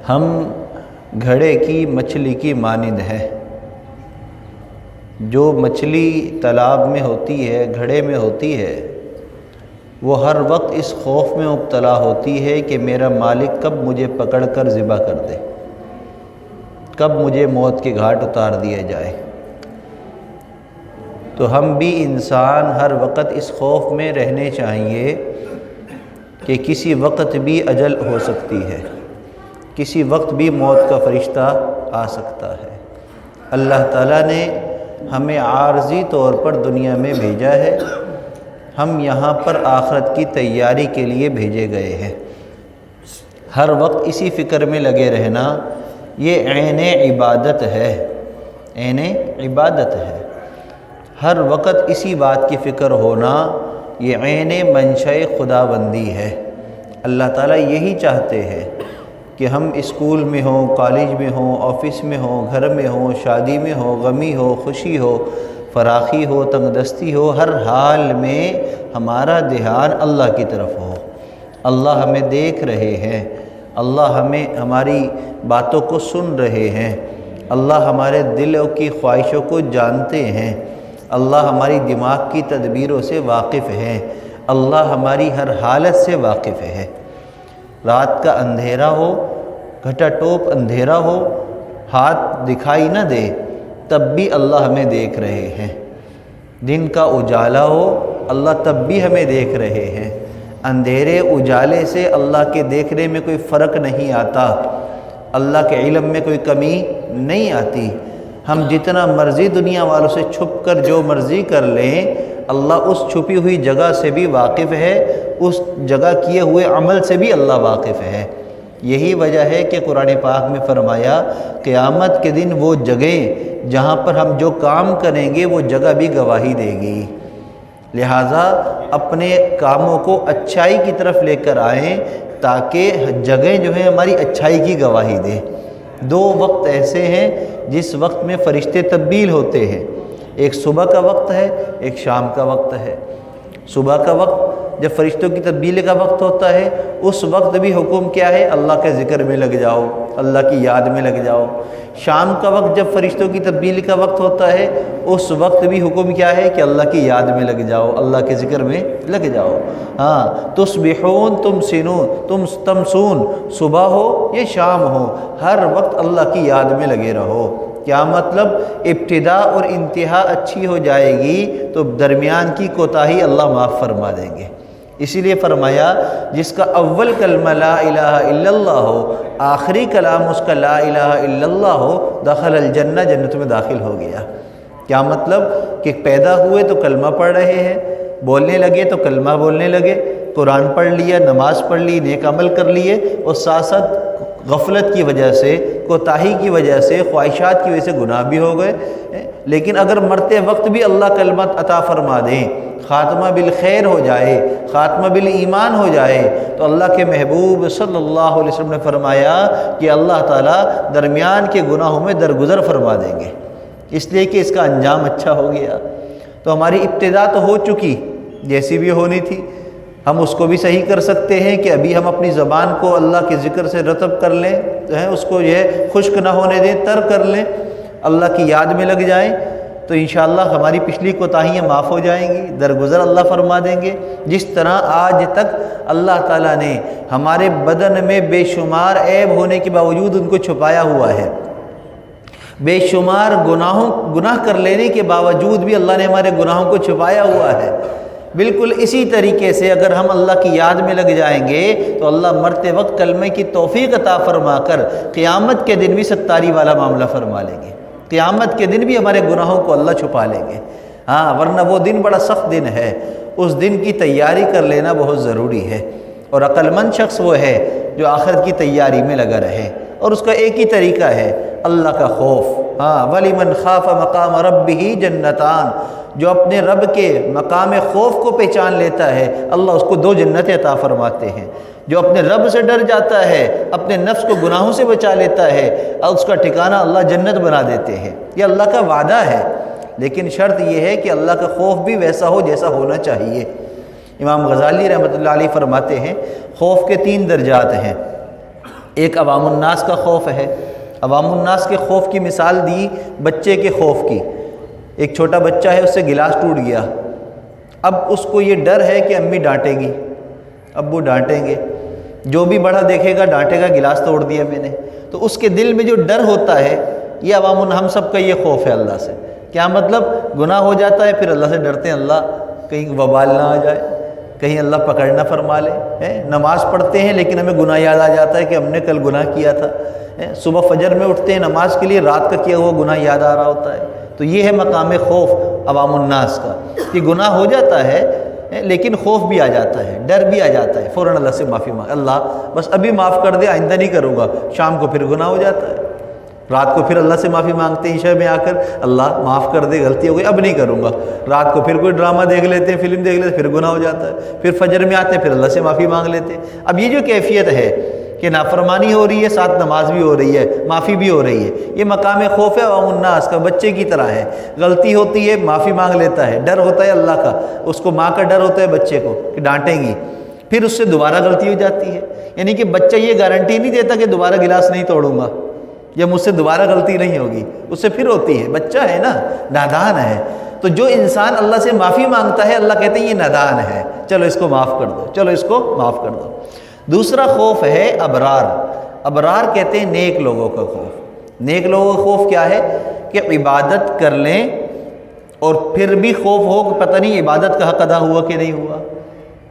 ہم گھڑے کی مچھلی کی مانند ہیں۔ جو مچھلی تالاب میں ہوتی ہے، گھڑے میں ہوتی ہے، وہ ہر وقت اس خوف میں مبتلا ہوتی ہے کہ میرا مالک کب مجھے پکڑ کر ذبح کر دے، کب مجھے موت کے گھاٹ اتار دیا جائے۔ تو ہم بھی انسان ہر وقت اس خوف میں رہنے چاہیے کہ کسی وقت بھی اجل ہو سکتی ہے، کسی وقت بھی موت کا فرشتہ آ سکتا ہے۔ اللہ تعالیٰ نے ہمیں عارضی طور پر دنیا میں بھیجا ہے، ہم یہاں پر آخرت کی تیاری کے لیے بھیجے گئے ہیں۔ ہر وقت اسی فکر میں لگے رہنا یہ عین عبادت ہے، عین عبادت ہے۔ ہر وقت اسی بات کی فکر ہونا یہ عین منشأ خداوندی ہے۔ اللہ تعالیٰ یہی چاہتے ہیں کہ ہم اسکول میں ہوں، کالج میں ہوں، آفس میں ہوں، گھر میں ہوں، شادی میں ہو، غمی ہو، خوشی ہو، فراخی ہو، تنگ دستی ہو، ہر حال میں ہمارا دھیان اللہ کی طرف ہو۔ اللہ ہمیں دیکھ رہے ہیں، اللہ ہماری باتوں کو سن رہے ہیں، اللہ ہمارے دلوں کی خواہشوں کو جانتے ہیں، اللہ ہماری دماغ کی تدبیروں سے واقف ہے، اللہ ہماری ہر حالت سے واقف ہے۔ رات کا اندھیرا ہو، گھٹا ٹوپ اندھیرا ہو، ہاتھ دکھائی نہ دے، تب بھی اللہ ہمیں دیکھ رہے ہیں۔ دن کا اجالا ہو، اللہ تب بھی ہمیں دیکھ رہے ہیں۔ اندھیرے اجالے سے اللہ کے دیکھنے میں کوئی فرق نہیں آتا، اللہ کے علم میں کوئی کمی نہیں آتی۔ ہم جتنا مرضی دنیا والوں سے چھپ کر جو مرضی کر لیں، اللہ اس چھپی ہوئی جگہ سے بھی واقف ہے، اس جگہ کیے ہوئے عمل سے بھی اللہ واقف ہے۔ یہی وجہ ہے کہ قرآن پاک میں فرمایا قیامت کے دن وہ جگہیں جہاں پر ہم جو کام کریں گے وہ جگہ بھی گواہی دے گی، لہٰذا اپنے کاموں کو اچھائی کی طرف لے کر آئیں تاکہ جگہیں جو ہیں ہماری اچھائی کی گواہی دیں۔ دو وقت ایسے ہیں جس وقت میں فرشتے تبدیل ہوتے ہیں، ایک صبح کا وقت ہے، ایک شام کا وقت ہے۔ صبح کا وقت جب فرشتوں کی تبدیلی کا وقت ہوتا ہے، اس وقت بھی حکم کیا ہے؟ اللہ کے ذکر میں لگ جاؤ، اللہ کی یاد میں لگ جاؤ۔ شام کا وقت جب فرشتوں کی تبدیلی کا وقت ہوتا ہے، اس وقت بھی حکم کیا ہے کہ اللہ کی یاد میں لگ جاؤ، اللہ کے ذکر میں لگ جاؤ۔ ہاں، تصبحون تمسون، صبح ہو یا شام ہو، ہر وقت اللہ کی یاد میں لگے رہو۔ کیا مطلب؟ ابتدا اور انتہا اچھی ہو جائے گی تو درمیان کی کوتاہی اللہ معاف فرما دیں گے۔ اسی لیے فرمایا جس کا اول کلمہ لا الہ الا اللہ ہو، آخری کلام اس کا لا الہ الا اللہ ہو، دخل الجنہ، جنت میں داخل ہو گیا۔ کیا مطلب؟ کہ پیدا ہوئے تو کلمہ پڑھ رہے ہیں، بولنے لگے تو کلمہ بولنے لگے، قرآن پڑھ لیا، نماز پڑھ لی، نیک عمل کر لیے، اور ساتھ ساتھ غفلت کی وجہ سے، کوتاہی کی وجہ سے، خواہشات کی وجہ سے گناہ بھی ہو گئے۔ لیکن اگر مرتے وقت بھی اللہ کلمہ عطا فرما دیں، خاتمہ بالخیر ہو جائے، خاتمہ بالایمان ہو جائے، تو اللہ کے محبوب صلی اللہ علیہ وسلم نے فرمایا کہ اللہ تعالیٰ درمیان کے گناہوں میں درگزر فرما دیں گے، اس لیے کہ اس کا انجام اچھا ہو گیا۔ تو ہماری ابتدا تو ہو چکی جیسی بھی ہونی تھی، ہم اس کو بھی صحیح کر سکتے ہیں کہ ابھی ہم اپنی زبان کو اللہ کے ذکر سے رطب کر لیں، اس کو یہ خشک نہ ہونے دیں، تر کر لیں، اللہ کی یاد میں لگ جائیں، تو انشاءاللہ ہماری پچھلی کوتاہیاں معاف ہو جائیں گی، درگزر اللہ فرما دیں گے۔ جس طرح آج تک اللہ تعالیٰ نے ہمارے بدن میں بے شمار عیب ہونے کے باوجود ان کو چھپایا ہوا ہے، بے شمار گناہ کر لینے کے باوجود بھی اللہ نے ہمارے گناہوں کو چھپایا ہوا ہے۔ بالکل اسی طریقے سے اگر ہم اللہ کی یاد میں لگ جائیں گے تو اللہ مرتے وقت کلمے کی توفیق عطا فرما کر قیامت کے دن بھی ستاری والا معاملہ فرما لیں گے، قیامت کے دن بھی ہمارے گناہوں کو اللہ چھپا لیں گے۔ ہاں، ورنہ وہ دن بڑا سخت دن ہے، اس دن کی تیاری کر لینا بہت ضروری ہے، اور عقل مند شخص وہ ہے جو آخرت کی تیاری میں لگا رہے، اور اس کا ایک ہی طریقہ ہے اللہ کا خوف۔ ہاں، وَلِمَنْ خَافَ مَقَامَ رَبِّهِ جَنَّتَانِ، جو اپنے رب کے مقام خوف کو پہچان لیتا ہے اللہ اس کو 2 جنتیں عطا فرماتے ہیں۔ جو اپنے رب سے ڈر جاتا ہے، اپنے نفس کو گناہوں سے بچا لیتا ہے، اور اس کا ٹھکانہ اللہ جنت بنا دیتے ہیں۔ یہ اللہ کا وعدہ ہے، لیکن شرط یہ ہے کہ اللہ کا خوف بھی ویسا ہو جیسا ہونا چاہیے۔ امام غزالی رحمۃ اللہ علیہ فرماتے ہیں خوف کے 3 درجات ہیں۔ ایک عوام الناس کا خوف ہے۔ عوام الناس کے خوف کی مثال دی بچے کے خوف کی۔ ایک چھوٹا بچہ ہے، اس سے گلاس ٹوٹ گیا، اب اس کو یہ ڈر ہے کہ امی ڈانٹے گی، ابو ڈانٹیں گے، جو بھی بڑا دیکھے گا ڈانٹے گا، گلاس توڑ دیا میں نے۔ تو اس کے دل میں جو ڈر ہوتا ہے، یہ ہم سب کا یہ خوف ہے اللہ سے۔ کیا مطلب؟ گناہ ہو جاتا ہے پھر اللہ سے ڈرتے ہیں، اللہ کہیں وبال نہ آ جائے، کہیں اللہ پکڑ نہ فرما لے۔ نماز پڑھتے ہیں لیکن ہمیں گناہ یاد آ جاتا ہے کہ ہم نے کل گناہ کیا تھا۔ صبح فجر میں اٹھتے ہیں نماز کے لیے، رات کا کیا ہوا گناہ یاد آ رہا ہوتا ہے۔ تو یہ ہے مقام خوف عوام الناس کا، کہ گناہ ہو جاتا ہے لیکن خوف بھی آ جاتا ہے، ڈر بھی آ جاتا ہے، فوراً اللہ سے معافی مانگ، اللہ بس ابھی معاف کر دے، آئندہ نہیں کروں گا۔ شام کو پھر گناہ ہو جاتا ہے، رات کو پھر اللہ سے معافی مانگتے ہیں عشاء میں آ کر، اللہ معاف کر دے، غلطی ہو گئی اب نہیں کروں گا۔ رات کو پھر کوئی ڈرامہ دیکھ لیتے ہیں، فلم دیکھ لیتے ہیں، پھر گناہ ہو جاتا ہے۔ پھر فجر میں آتے ہیں، پھر اللہ سے معافی مانگ لیتے ہیں۔ اب یہ جو کیفیت ہے کہ نافرمانی ہو رہی ہے، ساتھ نماز بھی ہو رہی ہے، معافی بھی ہو رہی ہے، یہ مقام خوف ہے عوام الناس کا، بچے کی طرح ہے۔ غلطی ہوتی ہے معافی مانگ لیتا ہے، ڈر ہوتا ہے اللہ کا، اس کو ماں کا ڈر ہوتا ہے بچے کو کہ ڈانٹیں گی، پھر اس سے دوبارہ غلطی ہو جاتی ہے۔ یعنی کہ بچہ یہ گارنٹی نہیں دیتا کہ دوبارہ گلاس نہیں توڑوں گا یا مجھ سے دوبارہ غلطی نہیں ہوگی، اس سے پھر ہوتی ہے، بچہ ہے نا، نادان ہے۔ تو جو انسان اللہ سے معافی مانگتا ہے، اللہ کہتے ہیں یہ نادان ہے، چلو اس کو معاف کر دو، چلو اس کو معاف کر دو۔ دوسرا خوف ہے ابرار۔ ابرار کہتے ہیں نیک لوگوں کا خوف۔ نیک لوگوں کا خوف کیا ہے؟ کہ عبادت کر لیں اور پھر بھی خوف ہو کہ پتہ نہیں عبادت کا حق ادا ہوا کہ نہیں ہوا۔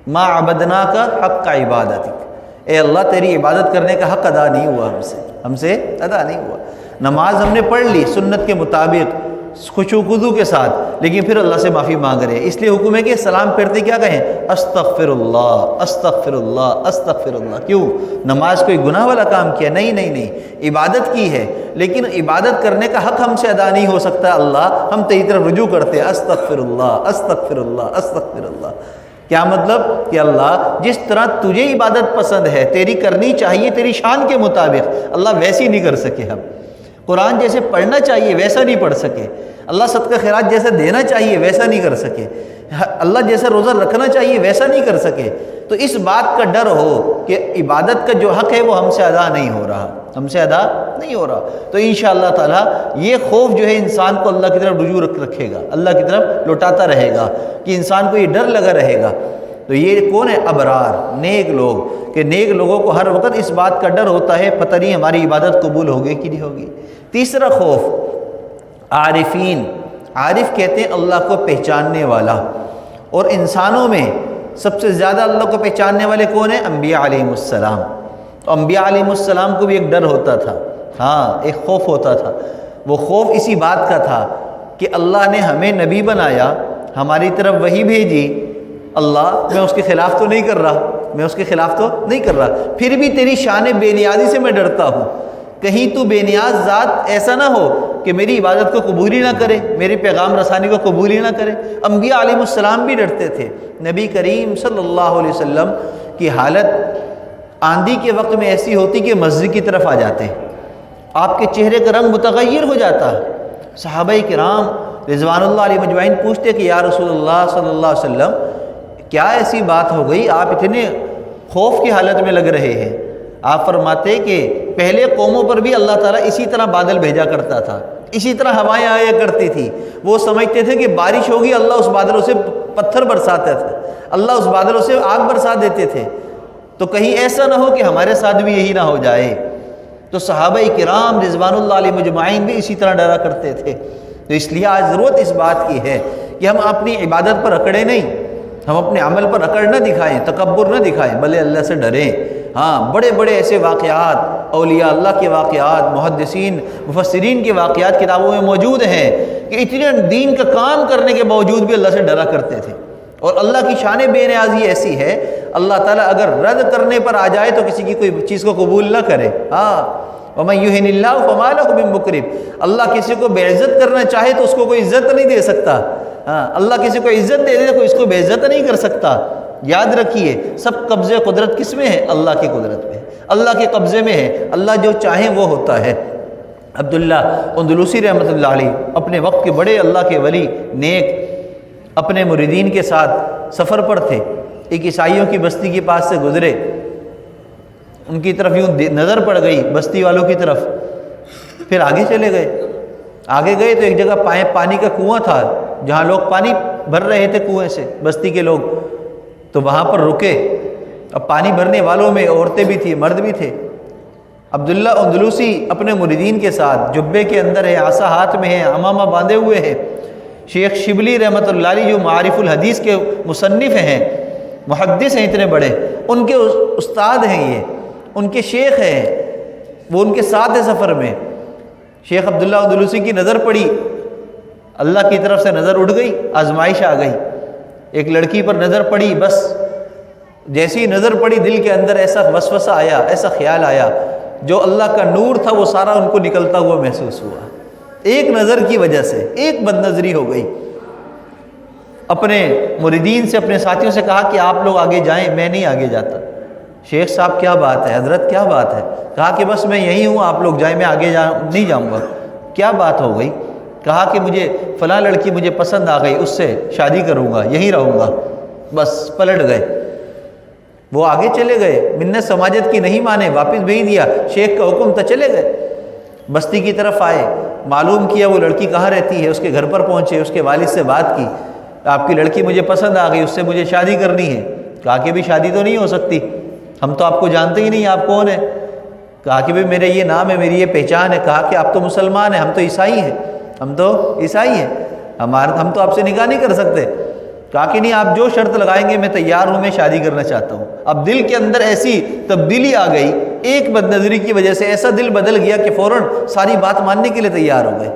ما عبدنا کا حق کا عبادت، اے اللہ تیری عبادت کرنے کا حق ادا نہیں ہوا، ہم سے ادا نہیں ہوا۔ نماز ہم نے پڑھ لی سنت کے مطابق خشوع و خضوع کے ساتھ، لیکن پھر اللہ سے معافی مانگ رہے ہیں۔ اس لیے حکم ہے کہ سلام پھرتے کیا کہیں؟ استغفر اللہ، استغفر اللہ، استغفر اللہ۔ کیوں؟ نماز کوئی گناہ والا کام کیا؟ نہیں نہیں نہیں، عبادت کی ہے، لیکن عبادت کرنے کا حق ہم سے ادا نہیں ہو سکتا اللہ، ہم تیری طرف رجوع کرتے ہیں، استغفر اللہ، استغفر اللہ، استغفر اللہ۔ کیا مطلب؟ کہ اللہ جس طرح تجھے عبادت پسند ہے، تیری کرنی چاہیے تیری شان کے مطابق، اللہ ویسی نہیں کر سکے ہم۔ قرآن جیسے پڑھنا چاہیے ویسا نہیں پڑھ سکے، اللہ صدقہ خیرات جیسا دینا چاہیے ویسا نہیں کر سکے، اللہ جیسا روزہ رکھنا چاہیے ویسا نہیں کر سکے۔ تو اس بات کا ڈر ہو کہ عبادت کا جو حق ہے وہ ہم سے ادا نہیں ہو رہا، ہم سے ادا نہیں ہو رہا، تو انشاءاللہ تعالیٰ یہ خوف جو ہے انسان کو اللہ کی طرف رجوع رکھے گا، اللہ کی طرف لوٹاتا رہے گا، کہ انسان کو یہ ڈر لگا رہے گا۔ تو یہ کون ہے؟ ابرار، نیک لوگ، کہ نیک لوگوں کو ہر وقت اس بات کا ڈر ہوتا ہے پتہ نہیں ہماری عبادت قبول ہوگی کہ نہیں ہوگی۔ تیسرا خوف عارفین۔ عارف کہتے ہیں اللہ کو پہچاننے والا، اور انسانوں میں سب سے زیادہ اللہ کو پہچاننے والے کون ہیں؟ انبیاء علیہ السلام۔ تو انبیاء علیہ السلام کو بھی ایک ڈر ہوتا تھا، ہاں ایک خوف ہوتا تھا۔ وہ خوف اسی بات کا تھا کہ اللہ نے ہمیں نبی بنایا، ہماری طرف وحی بھیجی، اللہ میں اس کے خلاف تو نہیں کر رہا، میں اس کے خلاف تو نہیں کر رہا، پھر بھی تیری شان بے نیازی سے میں ڈرتا ہوں، کہیں تو بے نیاز ذات ایسا نہ ہو کہ میری عبادت کو قبول ہی نہ کرے، میری پیغام رسانی کو قبول ہی نہ کرے۔ انبیاء علیہ السلام بھی ڈرتے تھے۔ نبی کریم صلی اللہ علیہ وسلم کی حالت آندھی کے وقت میں ایسی ہوتی کہ مسجد کی طرف آ جاتے، آپ کے چہرے کا رنگ متغیر ہو جاتا۔ صحابہ کرام رضوان اللہ علیہ مجمعین پوچھتے کہ یا رسول اللہ صلی اللہ علیہ وسلم کیا ایسی بات ہو گئی، آپ اتنے خوف کی حالت میں لگ رہے ہیں؟ آپ فرماتے کہ پہلے قوموں پر بھی اللہ تعالیٰ اسی طرح بادل بھیجا کرتا تھا، اسی طرح ہوائیں آیا کرتی تھی، وہ سمجھتے تھے کہ بارش ہوگی، اللہ اس بادلوں سے پتھر برساتا تھا، اللہ اس بادلوں سے آگ برسا دیتے تھے، تو کہیں ایسا نہ ہو کہ ہمارے ساتھ بھی یہی نہ ہو جائے۔ تو صحابہ کرام رضوان اللہ علیہ مجمعین بھی اسی طرح ڈرا کرتے تھے۔ تو اس لیے آج ضرورت اس بات کی ہے کہ ہم اپنی عبادت پر اکڑے نہیں، ہم اپنے عمل پر اکڑ نہ دکھائیں، تکبر نہ دکھائیں، بلے اللہ سے ڈریں۔ ہاں بڑے بڑے ایسے واقعات، اولیاء اللہ کے واقعات، محدثین مفسرین کے واقعات کتابوں میں موجود ہیں کہ اتنے دین کا کام کرنے کے باوجود بھی اللہ سے ڈرا کرتے تھے۔ اور اللہ کی شان بے نیازی ایسی ہے، اللہ تعالیٰ اگر رد کرنے پر آ جائے تو کسی کی کوئی چیز کو قبول نہ کرے۔ ہاں وَمَن يُهِنِ اللَّهُ فَمَا لَهُ مِن مُكْرِمٍ، اللہ کسی کو بے عزت کرنا چاہے تو اس کو کوئی عزت نہیں دے سکتا۔ ہاں اللہ کسی کو عزت دے دے تو کوئی اس کو بے عزت نہیں کر سکتا۔ یاد رکھیے سب قبضے قدرت کس میں ہے؟ اللہ کی قدرت میں، اللہ کے قبضے میں ہے، اللہ جو چاہیں وہ ہوتا ہے۔ عبداللہ اندلوسی رحمۃ اللہ علیہ اپنے وقت کے بڑے اللہ کے ولی نیک اپنے مریدین کے ساتھ سفر پر تھے، ایک عیسائیوں کی بستی کے پاس سے گزرے، ان کی طرف یوں نظر پڑ گئی بستی والوں کی طرف، پھر آگے چلے گئے۔ آگے گئے تو ایک جگہ پانی کا کنواں تھا جہاں لوگ پانی بھر رہے تھے کنویں سے، بستی کے لوگ، تو وہاں پر رکے۔ اب پانی بھرنے والوں میں عورتیں بھی تھیں، مرد بھی تھے۔ عبداللہ اندلوسی اپنے مریدین کے ساتھ جبے کے اندر ہے، عصا ہاتھ میں ہے، عمامہ باندھے ہوئے ہیں۔ شیخ شبلی رحمۃ اللہ علیہ جو معارف الحدیث کے مصنف ہیں، محدث ہیں اتنے بڑے، ان کے استاد ہیں، یہ ان کے شیخ ہیں، وہ ان کے ساتھ ہیں سفر میں۔ شیخ عبداللہ اندلوسی کی نظر پڑی، اللہ کی طرف سے نظر اٹھ گئی، آزمائش آ گئی۔ ایک لڑکی پر نظر پڑی، بس جیسی نظر پڑی دل کے اندر ایسا وسوسہ آیا، ایسا خیال آیا، جو اللہ کا نور تھا وہ سارا ان کو نکلتا ہوا محسوس ہوا۔ ایک نظر کی وجہ سے ایک بد نظری ہو گئی۔ اپنے مریدین سے، اپنے ساتھیوں سے کہا کہ آپ لوگ آگے جائیں، میں نہیں آگے جاتا۔ شیخ صاحب کیا بات ہے، حضرت کیا بات ہے؟ کہا کہ بس میں یہی ہوں، آپ لوگ جائیں، میں آگے نہیں جاؤں گا۔ کیا بات ہو گئی؟ کہا کہ مجھے فلاں لڑکی مجھے پسند آ گئی، اس سے شادی کروں گا، یہیں رہوں گا۔ بس پلٹ گئے، وہ آگے چلے گئے، منت سماجت کی نہیں مانے، واپس بھیج دیا، شیخ کا حکم تھا، چلے گئے۔ بستی کی طرف آئے، معلوم کیا وہ لڑکی کہاں رہتی ہے، اس کے گھر پر پہنچے، اس کے والد سے بات کی، آپ کی لڑکی مجھے پسند آ گئی، اس سے مجھے شادی کرنی ہے۔ کہا کہ بھی شادی تو نہیں ہو سکتی، ہم تو آپ کو جانتے ہی نہیں، آپ کون ہیں؟ کہا کہ بھی میرے یہ نام ہے، میری یہ پہچان ہے۔ کہا کہ آپ تو مسلمان ہیں، ہم تو عیسائی ہیں، ہم تو عیسائی ہیں، ہم تو آپ سے نکاح نہیں کر سکتے۔ کہا کہ نہیں، آپ جو شرط لگائیں گے میں تیار ہوں، میں شادی کرنا چاہتا ہوں۔ اب دل کے اندر ایسی تبدیلی آ گئی، ایک بد نظری کی وجہ سے ایسا دل بدل گیا کہ فوراً ساری بات ماننے کے لیے تیار ہو گئے۔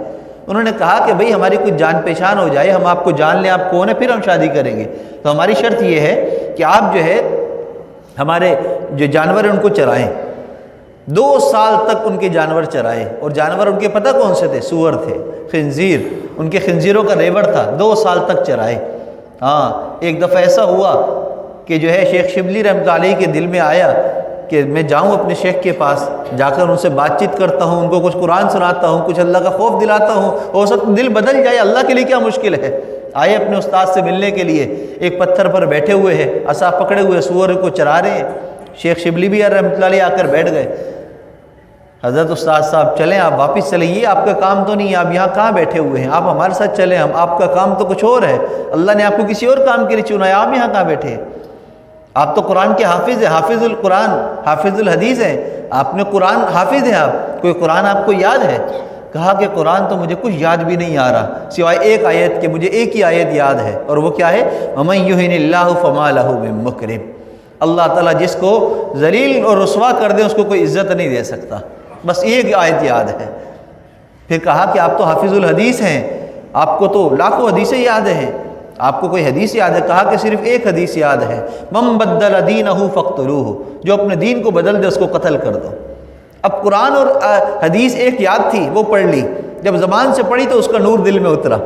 انہوں نے کہا کہ بھئی ہماری کچھ جان پہچان ہو جائے، ہم آپ کو جان لیں آپ کون ہیں، پھر ہم شادی کریں گے۔ تو ہماری شرط یہ ہے کہ آپ جو ہے ہمارے جو جانور ہیں ان کو چرائیں۔ 2 سال تک ان کے جانور چرائے، اور جانور ان کے پتہ کون سے تھے؟ سور تھے، خنزیر، ان کے خنزیروں کا ریوڑ تھا، 2 سال تک چرائے۔ ہاں، ایک دفعہ ایسا ہوا کہ جو ہے شیخ شبلی رحمۃ اللہ علیہ کے دل میں آیا کہ میں جاؤں اپنے شیخ کے پاس، جا کر ان سے بات چیت کرتا ہوں، ان کو کچھ قرآن سناتا ہوں، کچھ اللہ کا خوف دلاتا ہوں، ہو سکتا دل بدل جائے، اللہ کے لیے کیا مشکل ہے۔ آئے اپنے استاد سے ملنے کے لیے، ایک پتھر پر بیٹھے ہوئے ہیں، عصا پکڑے ہوئے سور کو چرا رہے ہیں۔ شیخ شبلی بھی رحمۃ اللہ علیہ آ کر بیٹھ گئے۔ حضرت استاد صاحب چلیں، آپ واپس چلیں، یہ آپ کا کام تو نہیں ہے، آپ یہاں کہاں بیٹھے ہوئے ہیں، آپ ہمارے ساتھ چلیں، آپ کا کام تو کچھ اور ہے، اللہ نے آپ کو کسی اور کام کے لیے چنا ہے، آپ یہاں کہاں بیٹھے ہیں؟ آپ تو قرآن کے حافظ ہیں، حافظ القرآن، حافظ الحدیث ہیں، آپ نے قرآن حافظ ہیں، آپ کوئی قرآن آپ کو یاد ہے؟ کہا کہ قرآن تو مجھے کچھ یاد بھی نہیں آ رہا سوائے ایک آیت کے، مجھے ایک ہی آیت یاد ہے، اور وہ کیا ہے؟ وَمَن يُهِنِ اللَّهُ فَمَا لَهُ مِن مُكْرِمٍ۔ اللہ تعالیٰ جس کو ذلیل اور رسوا کر دے اس کو کوئی عزت نہیں دے سکتا، بس ایک آیت یاد ہے۔ پھر کہا کہ آپ تو حافظ الحدیث ہیں، آپ کو تو لاکھوں حدیثیں یاد ہیں، آپ کو کوئی حدیث یاد ہے؟ کہا کہ صرف ایک حدیث یاد ہے، مَن بَدَّلَ دِينَهُ فَاقْتُلُوهُ، جو اپنے دین کو بدل دے اس کو قتل کر دو۔ اب قرآن اور حدیث ایک یاد تھی، وہ پڑھ لی، جب زبان سے پڑھی تو اس کا نور دل میں اترا،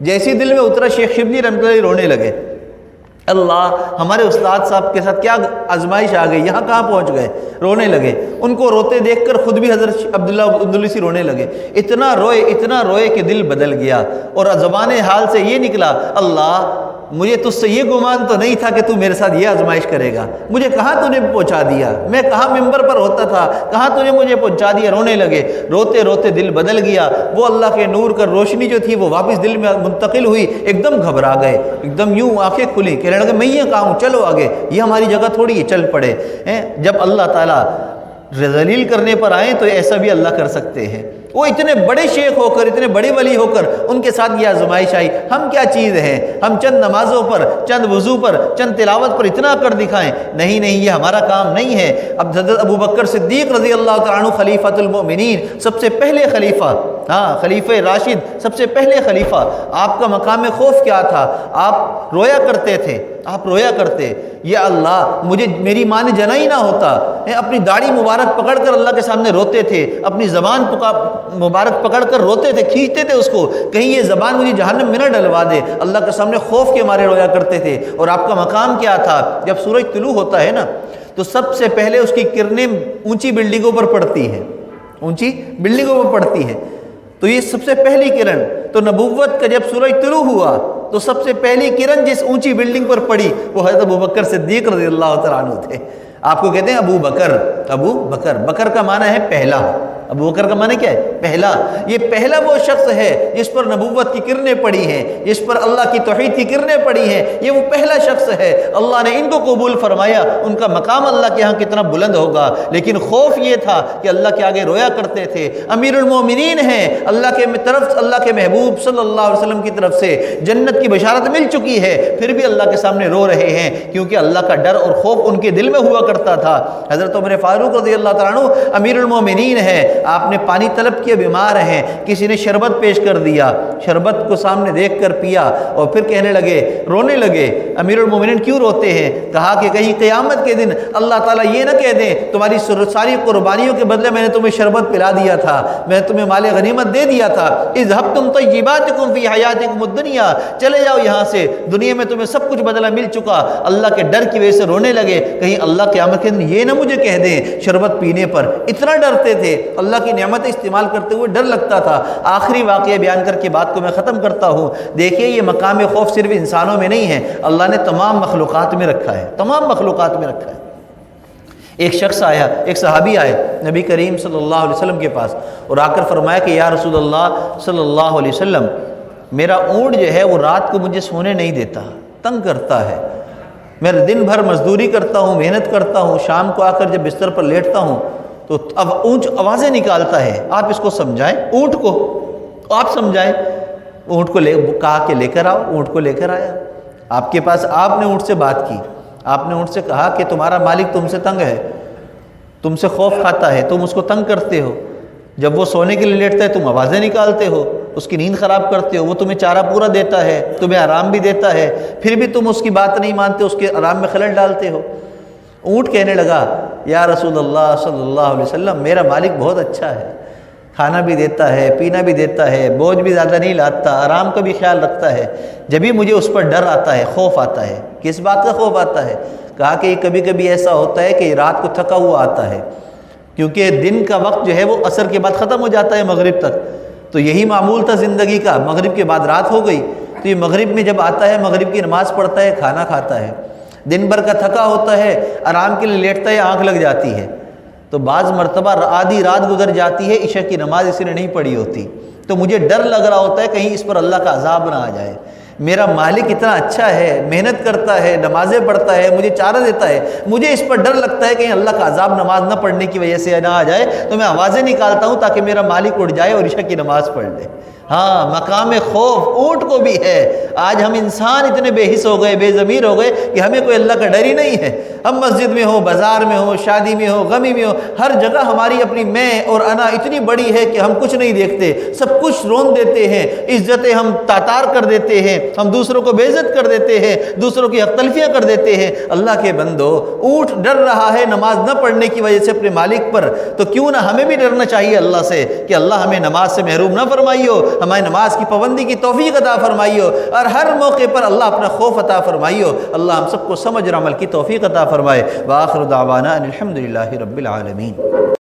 جیسی دل میں اترا شیخ شبلی رحمۃ اللہ علیہ رونے لگے۔ اللہ، ہمارے استاد صاحب کے ساتھ کیا آزمائش آ گئی، یہاں کہاں پہنچ گئے، رونے لگے۔ ان کو روتے دیکھ کر خود بھی حضرت عبداللہ اندلوسی رونے لگے، اتنا روئے کہ دل بدل گیا، اور زبان حال سے یہ نکلا، اللہ مجھے تجھ سے یہ گمان تو نہیں تھا کہ تو میرے ساتھ یہ آزمائش کرے گا، مجھے کہاں تو نے پہنچا دیا، میں کہاں ممبر پر ہوتا تھا، کہاں تو نے مجھے پہنچا دیا۔ رونے لگے، روتے روتے دل بدل گیا، وہ اللہ کے نور کا روشنی جو تھی وہ واپس دل میں منتقل ہوئی، ایک دم گھبرا گئے، ایک دم یوں آنکھیں کھلی، کہنے لگے میں یہ کہاں ہوں، چلو آگے، یہ ہماری جگہ تھوڑی ہے، چل پڑے۔ جب اللہ تعالیٰ ذلیل کرنے پر آئیں تو ایسا بھی اللہ کر سکتے ہیں۔ وہ اتنے بڑے شیخ ہو کر، اتنے بڑے ولی ہو کر ان کے ساتھ یہ آزمائش آئی، ہم کیا چیز ہیں، ہم چند نمازوں پر، چند وضو پر، چند تلاوت پر اتنا کر دکھائیں؟ نہیں نہیں، یہ ہمارا کام نہیں ہے۔ اب حضرت ابو بکر صدیق رضی اللہ تعالیٰ عنہ خلیفۃ المؤمنین، سب سے پہلے خلیفہ، خلیفہ راشد، سب سے پہلے خلیفہ، آپ کا مقام خوف کیا تھا؟ آپ رویا کرتے تھے، آپ رویا کرتے، یا اللہ مجھے میری ماں نے جنا ہی نہ ہوتا، اپنی داڑھی مبارک پکڑ کر اللہ کے سامنے روتے تھے، اپنی زبان مبارک پکڑ کر روتے تھے، کھینچتے تھے اس کو، کہیں یہ زبان مجھے جہنم میں نہ ڈلوا دے، اللہ کے سامنے خوف کے مارے رویا کرتے تھے۔ اور آپ کا مقام کیا تھا؟ جب سورج طلوع ہوتا ہے نا تو سب سے پہلے اس کی کرنیں اونچی بلڈنگوں پر پڑتی ہیں، اونچی بلڈنگوں پر پڑتی ہیں، تو یہ سب سے پہلی کرن، تو نبوت کا جب سورج طلوع ہوا تو سب سے پہلی کرن جس اونچی بلڈنگ پر پڑی وہ حضرت ابوبکر صدیق رضی اللہ تعالیٰ عنہ تھے۔ آپ کو کہتے ہیں ابو بکر، ابو بکر، بکر کا معنی ہے پہلا، ابو بکر کا معنی کیا ہے؟ پہلا۔ یہ پہلا وہ شخص ہے جس پر نبوت کی کرنیں پڑی ہیں، جس پر اللہ کی توحید کی کرنیں پڑی ہیں، یہ وہ پہلا شخص ہے۔ اللہ نے ان کو قبول فرمایا، ان کا مقام اللہ کے ہاں کتنا بلند ہوگا، لیکن خوف یہ تھا کہ اللہ کے آگے رویا کرتے تھے۔ امیر المومنین ہیں، اللہ کے طرف، اللہ کے محبوب صلی اللہ علیہ وسلم کی طرف سے جنت کی بشارت مل چکی ہے، پھر بھی اللہ کے سامنے رو رہے ہیں کیونکہ اللہ کا ڈر اور خوف ان کے دل میں ہوا کرتا تھا۔ حضرت عمر فاروق رضی اللہ تعالیٰ عنہ امیر المومنین ہے، آپ نے پانی طلب کیا، بیمار ہیں، کسی نے شربت پیش کر دیا، شربت کو سامنے دیکھ کر پیا اور پھر کہنے لگے، رونے لگے۔ امیر المومنین کیوں روتے ہیں؟ کہا کہ کہیں قیامت کے دن اللہ تعالیٰ یہ نہ کہہ دیں تمہاری ساری قربانیوں کے بدلے میں نے تمہیں شربت پلا دیا تھا، میں نے تمہیں مال غنیمت دے دیا تھا، اذهبتم طیباتکم فی حیاتکم الدنیا، چلے جاؤ یہاں سے، دنیا میں تمہیں سب کچھ بدلہ مل چکا۔ اللہ کے ڈر کی وجہ سے رونے لگے، کہیں اللہ قیامت کے دن یہ نہ مجھے کہہ دیں شربت پینے پر۔ اتنا ڈرتے تھے، اللہ کی نعمت استعمال کرتے ہوئے ڈر لگتا تھا۔ آخری واقعہ بیان کر کے بات کو میں ختم کرتا ہوں۔ دیکھیے یہ مقام خوف صرف انسانوں میں نہیں ہے، اللہ نے تمام مخلوقات میں رکھا ہے، تمام مخلوقات میں رکھا ہے۔ ایک شخص آیا، ایک صحابی آئے نبی کریم صلی اللہ علیہ وسلم کے پاس اور آ کر فرمایا کہ یا رسول اللہ صلی اللہ علیہ وسلم، میرا اونٹ جو ہے وہ رات کو مجھے سونے نہیں دیتا، تنگ کرتا ہے، میں دن بھر مزدوری کرتا ہوں، محنت کرتا ہوں، شام کو آ کر جب بستر پر لیٹتا ہوں تو اب اونٹ آوازیں نکالتا ہے، آپ اس کو سمجھائیں، اونٹ کو آپ سمجھائیں۔ اونٹ کو کہا کہ لے کر آؤ، اونٹ کو لے کر آیا آپ کے پاس، آپ نے اونٹ سے بات کی، آپ نے اونٹ سے کہا کہ تمہارا مالک تم سے تنگ ہے، تم سے خوف کھاتا ہے، تم اس کو تنگ کرتے ہو، جب وہ سونے کے لیے لیٹتا ہے تم آوازیں نکالتے ہو، اس کی نیند خراب کرتے ہو، وہ تمہیں چارہ پورا دیتا ہے، تمہیں آرام بھی دیتا ہے، پھر بھی تم اس کی بات نہیں مانتے، اس کے آرام میں خلل ڈالتے ہو۔ اونٹ کہنے لگا یا رسول اللہ صلی اللہ علیہ وسلم، میرا مالک بہت اچھا ہے، کھانا بھی دیتا ہے، پینا بھی دیتا ہے، بوجھ بھی زیادہ نہیں لاتا، آرام کا بھی خیال رکھتا ہے، جب بھی مجھے اس پر ڈر آتا ہے، خوف آتا ہے۔ کس بات کا خوف آتا ہے؟ کہا کہ کبھی کبھی ایسا ہوتا ہے کہ رات کو تھکا ہوا آتا ہے، کیونکہ دن کا وقت جو ہے وہ عصر کے بعد ختم ہو جاتا ہے مغرب تک، تو یہی معمول تھا زندگی کا، مغرب کے بعد رات ہو گئی، تو یہ مغرب میں جب آتا ہے، مغرب کی نماز پڑھتا ہے، کھانا کھاتا ہے، دن بھر کا تھکا ہوتا ہے، آرام کے لیے لیٹتا ہے، آنکھ لگ جاتی ہے، تو بعض مرتبہ آدھی رات گزر جاتی ہے، عشاء کی نماز اس نے نہیں پڑھی ہوتی، تو مجھے ڈر لگ رہا ہوتا ہے کہیں اس پر اللہ کا عذاب نہ آ جائے۔ میرا مالک اتنا اچھا ہے، محنت کرتا ہے، نمازیں پڑھتا ہے، مجھے چارہ دیتا ہے، مجھے اس پر ڈر لگتا ہے کہیں اللہ کا عذاب نماز نہ پڑھنے کی وجہ سے نہ آ جائے، تو میں آوازیں نکالتا ہوں تاکہ میرا مالک اٹھ جائے اور عشاء کی نماز پڑھ لے۔ ہاں، مقام خوف اونٹ کو بھی ہے۔ آج ہم انسان اتنے بے حس ہو گئے، بے ضمیر ہو گئے کہ ہمیں کوئی اللہ کا ڈر ہی نہیں ہے۔ ہم مسجد میں ہو، بازار میں ہو، شادی میں ہو، غمی میں ہو، ہر جگہ ہماری اپنی میں اور انا اتنی بڑی ہے کہ ہم کچھ نہیں دیکھتے، سب کچھ رون دیتے ہیں، عزتیں ہم تاتار کر دیتے ہیں، ہم دوسروں کو بے عزت کر دیتے ہیں، دوسروں کی حق تلفیاں کر دیتے ہیں۔ اللہ کے بندو، اونٹ ڈر رہا ہے نماز نہ پڑھنے کی وجہ سے اپنے مالک پر، تو کیوں نہ ہمیں بھی ڈرنا چاہیے اللہ سے کہ اللہ ہمیں نماز سے محروم نہ فرمائیو، ہمیں نماز کی پابندی کی توفیق عطا فرمائیو، اور ہر موقع پر اللہ اپنا خوف عطا فرمائیو۔ اللہ ہم سب کو سمجھ اور عمل کی توفیق عطا فرمائے۔ وآخر دعوانا ان الحمد للہ رب العالمین۔